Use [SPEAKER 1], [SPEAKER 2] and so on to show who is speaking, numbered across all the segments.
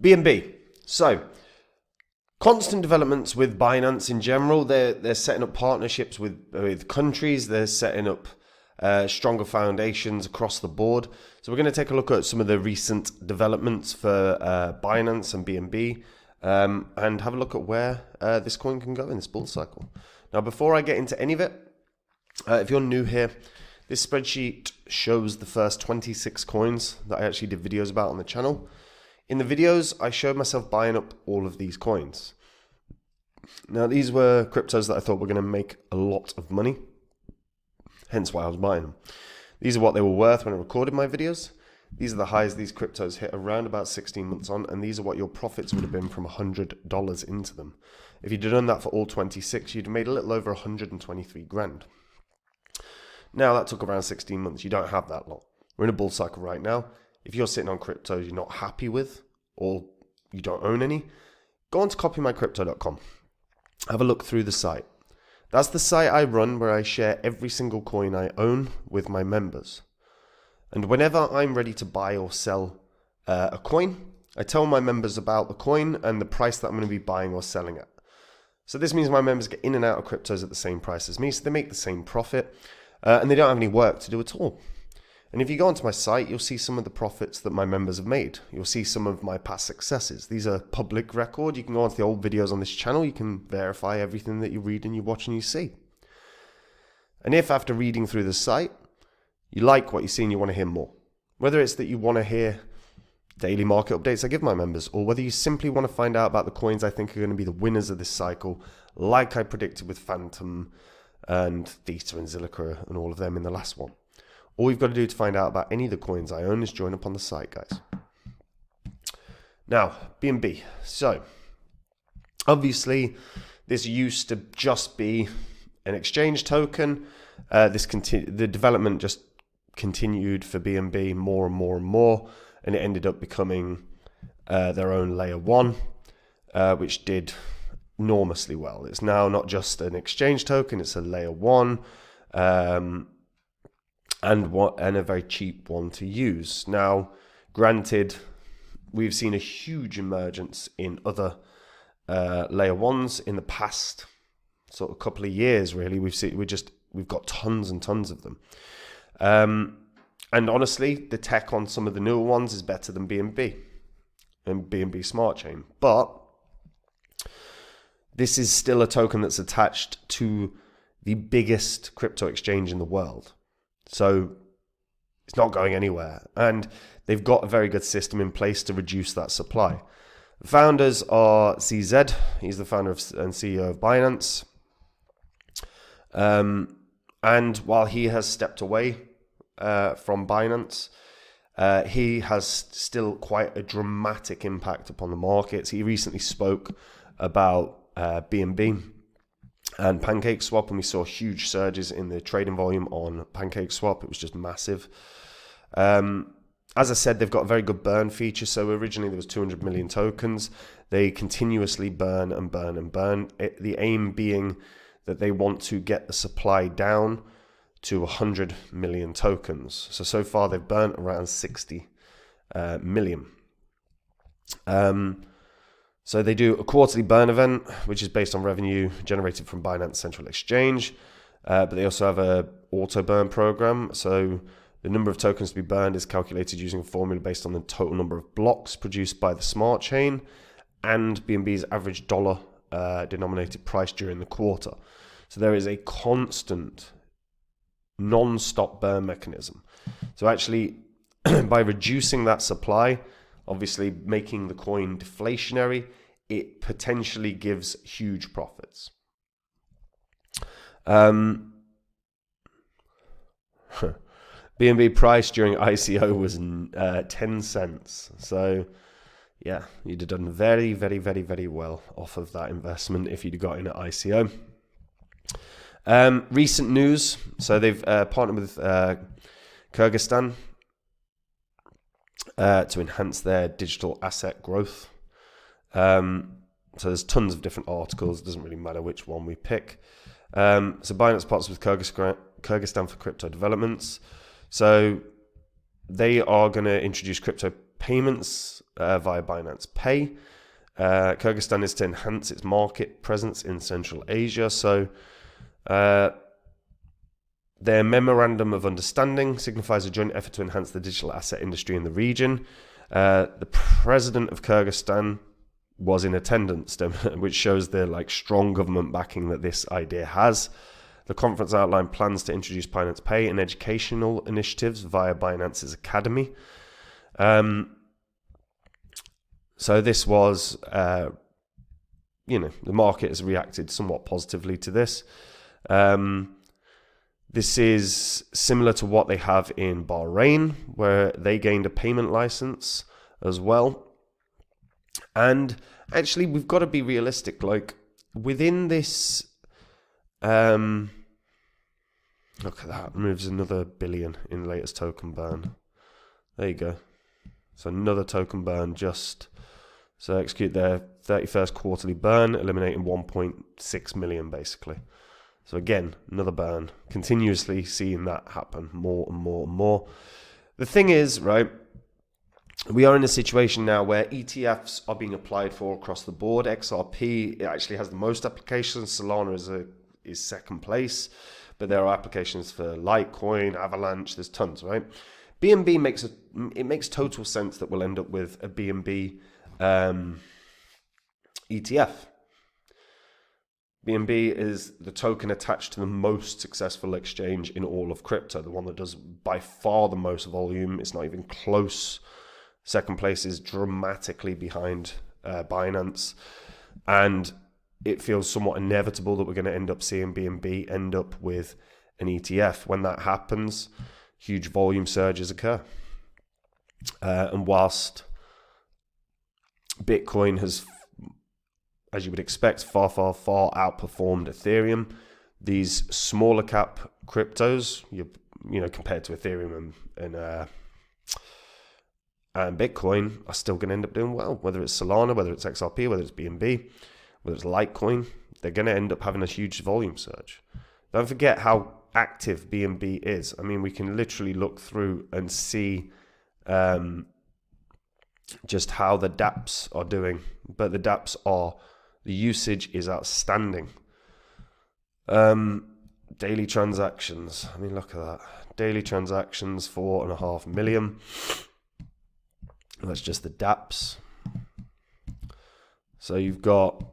[SPEAKER 1] BNB. So, constant developments with Binance in general. They're setting up partnerships with countries. They're setting up stronger foundations across the board. So we're going to take a look at some of the recent developments for Binance and BNB and have a look at where this coin can go in this bull cycle. Now, before I get into any of it, if you're new here, this spreadsheet shows the first 26 coins that I actually did videos about on the channel. In the videos, I showed myself buying up all of these coins. Now, these were cryptos that I thought were going to make a lot of money, hence why I was buying them. These are what they were worth when I recorded my videos. These are the highs these cryptos hit around about 16 months on, and these are what your profits would have been from $100 into them. If you'd done that for all 26, you'd have made a little over 123 grand. Now, that took around 16 months. You don't have that lot. We're in a bull cycle right now. If you're sitting on cryptos you're not happy with, or you don't own any, go on to copymycrypto.com. Have a look through the site. That's the site I run where I share every single coin I own with my members. And whenever I'm ready to buy or sell a coin, I tell my members about the coin and the price that I'm going to be buying or selling at. So this means my members get in and out of cryptos at the same price as me, so they make the same profit, and they don't have any work to do at all. And if you go onto my site, you'll see some of the profits that my members have made. You'll see some of my past successes. These are public record. You can go onto the old videos on this channel. You can verify everything that you read and you watch and you see. And if after reading through the site, you like what you see and you want to hear more, whether it's that you want to hear daily market updates I give my members, or whether you simply want to find out about the coins I think are going to be the winners of this cycle, like I predicted with Phantom and Theta and Zilliqa and all of them in the last one. All you've got to do to find out about any of the coins I own is join up on the site, guys. Now, BNB. So, obviously, this used to just be an exchange token. The development just continued for BNB more and more and more, and it ended up becoming their own layer 1, which did enormously well. It's now not just an exchange token, it's a layer 1. And a very cheap one to use. Now, granted, we've seen a huge emergence in other layer 1s in the past sort of couple of years. Really, we've got tons and tons of them. And honestly, the tech on some of the newer ones is better than BNB and BNB Smart Chain, but this is still a token that's attached to the biggest crypto exchange in the world. So it's not going anywhere. And they've got a very good system in place to reduce that supply. The founders are CZ. He's the founder and CEO of Binance. And while he has stepped away from Binance, he has still quite a dramatic impact upon the markets. He recently spoke about BNB and PancakeSwap, and we saw huge surges in the trading volume on PancakeSwap. It was just massive. As I said, they've got a very good burn feature. So originally there was 200 million tokens. They continuously burn and burn and burn. The aim being that they want to get the supply down to 100 million tokens. So far they've burnt around 60 million. So they do a quarterly burn event, which is based on revenue generated from Binance Central Exchange. But they also have a auto burn program. So the number of tokens to be burned is calculated using a formula based on the total number of blocks produced by the smart chain and BNB's average dollar denominated price during the quarter. So there is a constant, non-stop burn mechanism. So actually, by reducing that supply, obviously making the coin deflationary, it potentially gives huge profits. BNB price during ICO was 10 cents. So yeah, you'd have done very, very, very, very well off of that investment if you'd got in at ICO. Recent news. So they've partnered with Kyrgyzstan to enhance their digital asset growth. So there's tons of different articles. It doesn't really matter which one we pick. So Binance partners with Kyrgyzstan for crypto developments. So they are going to introduce crypto payments via Binance Pay. Kyrgyzstan is to enhance its market presence in Central Asia. So their memorandum of understanding signifies a joint effort to enhance the digital asset industry in the region. The president of Kyrgyzstan was in attendance, which shows the strong government backing that this idea has. The conference outlined plans to introduce Binance Pay and educational initiatives via Binance's Academy. So this was, the market has reacted somewhat positively to this. This is similar to what they have in Bahrain, where they gained a payment license as well. And actually, we've got to be realistic. Within this, look at that, moves another billion in latest token burn. There you go. So another token burn so execute their 31st quarterly burn, eliminating 1.6 million basically. So again, another burn, continuously seeing that happen more and more and more. The thing is, right, we are in a situation now where ETFs are being applied for across the board. XRP, it actually has the most applications. Solana is second place, but there are applications for Litecoin, Avalanche, there's tons, right? BNB makes total sense that we'll end up with a BNB ETF. BNB is the token attached to the most successful exchange in all of crypto, the one that does by far the most volume. It's not even close. Second place is dramatically behind Binance. And it feels somewhat inevitable that we're going to end up seeing BNB end up with an ETF. When that happens, huge volume surges occur. And whilst Bitcoin has, as you would expect, far outperformed Ethereum, these smaller cap cryptos, compared to Ethereum and Bitcoin, are still going to end up doing well. Whether it's Solana, whether it's XRP, whether it's BNB, whether it's Litecoin, they're going to end up having a huge volume surge. Don't forget how active BNB is. I mean, we can literally look through and see just how the dApps are doing. But the dApps the usage is outstanding. Daily transactions. I mean, look at that. Daily transactions, 4.5 million. That's just the dApps. So you've got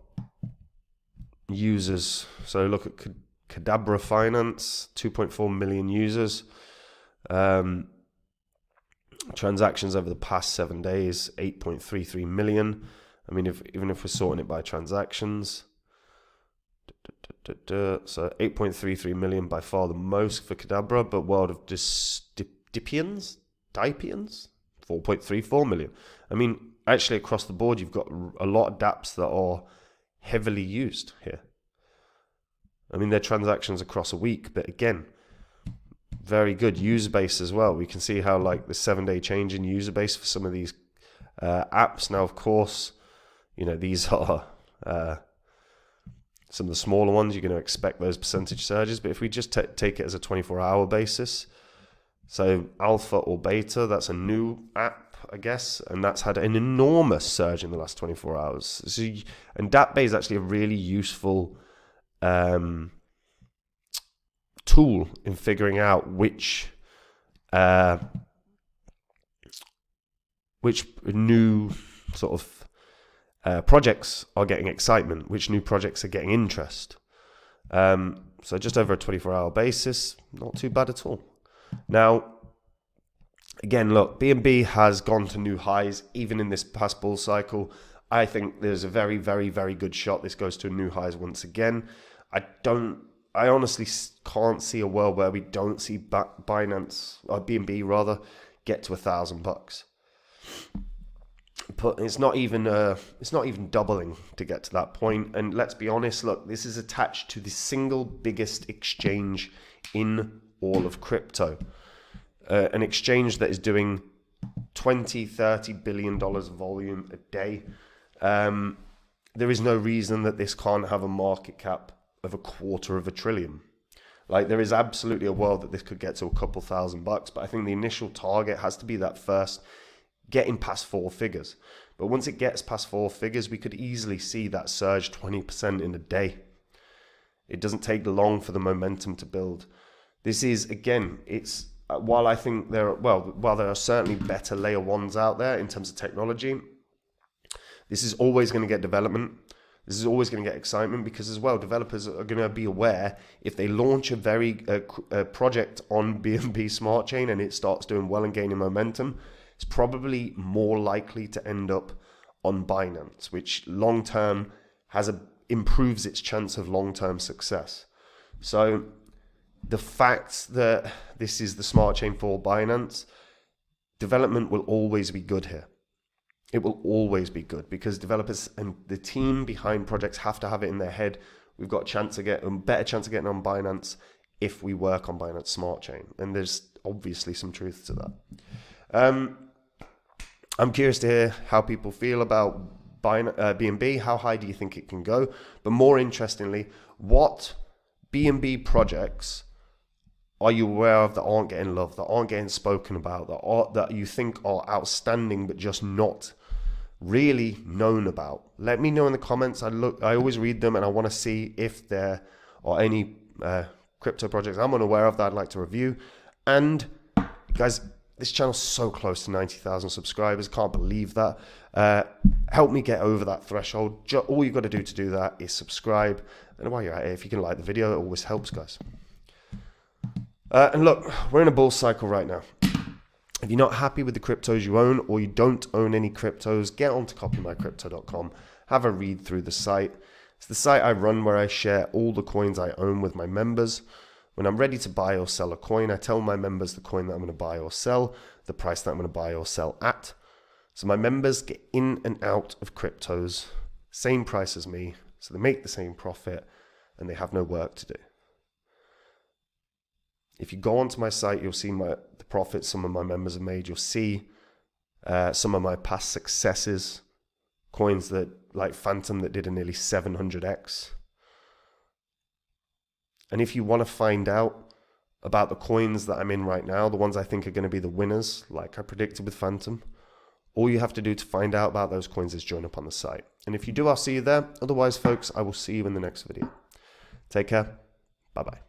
[SPEAKER 1] users. So look at Cadabra Finance, 2.4 million users. Transactions over the past 7 days, 8.33 million. I mean, even if we're sorting it by transactions, so 8.33 million, by far the most for Cadabra, but World of Dipians, 4.34 million. I mean, actually across the board, you've got a lot of dApps that are heavily used here. I mean, their transactions across a week, but again, very good user base as well. We can see how the 7-day change in user base for some of these apps. Now, of course, these are some of the smaller ones. You're going to expect those percentage surges, but if we just take it as a 24-hour basis, so alpha or beta, that's a new app, I guess, and that's had an enormous surge in the last 24 hours. So, and dApp is actually a really useful tool in figuring out which new sort of projects are getting excitement, which new projects are getting interest. So just over a 24-hour basis, not too bad at all. Now, again, look, BNB has gone to new highs even in this past bull cycle. I think there's a very, very, very good shot this goes to new highs once again. I honestly can't see a world where we don't see Binance, or BNB rather, get to $1,000. But it's not even doubling to get to that point. And let's be honest, look, this is attached to the single biggest exchange in all of crypto, an exchange that is doing $20-30 billion volume a day. There is no reason that this can't have a market cap of $250 billion. There is absolutely a world that this could get to a couple $1,000, but I think the initial target has to be that first getting past 4 figures. But once it gets past 4 figures, we could easily see that surge 20% in a day. It doesn't take long for the momentum to build. This is, again, it's while I think while there are certainly better layer ones out there in terms of technology, this is always going to get development. This is always going to get excitement, because as well, developers are going to be aware if they launch a project on BNB Smart Chain and it starts doing well and gaining momentum, it's probably more likely to end up on Binance, which long term improves its chance of long-term success. So the fact that this is the smart chain for Binance, development will always be good here. It will always be good, because developers and the team behind projects have to have it in their head. We've got a better chance of getting on Binance if we work on Binance Smart Chain. And there's obviously some truth to that. I'm curious to hear how people feel about BNB. How high do you think it can go? But more interestingly, what BNB projects are you aware of that aren't getting love, that aren't getting spoken about, that you think are outstanding but just not really known about? Let me know in the comments. I always read them, and I want to see if there are any crypto projects I'm unaware of that I'd like to review. And guys, this channel's so close to 90,000 subscribers. Can't believe that. Help me get over that threshold. All you've got to do that is subscribe. And while you're at it, if you can like the video, it always helps, guys. And look, we're in a bull cycle right now. If you're not happy with the cryptos you own, or you don't own any cryptos, get on to copymycrypto.com. Have a read through the site. It's the site I run where I share all the coins I own with my members. When I'm ready to buy or sell a coin, I tell my members the coin that I'm going to buy or sell, the price that I'm going to buy or sell at. So my members get in and out of cryptos, same price as me, so they make the same profit and they have no work to do. If you go onto my site, you'll see the profits some of my members have made. You'll see some of my past successes, coins that like Phantom that did a nearly 700x. And if you want to find out about the coins that I'm in right now, the ones I think are going to be the winners, like I predicted with Phantom, all you have to do to find out about those coins is join up on the site. And if you do, I'll see you there. Otherwise, folks, I will see you in the next video. Take care. Bye-bye.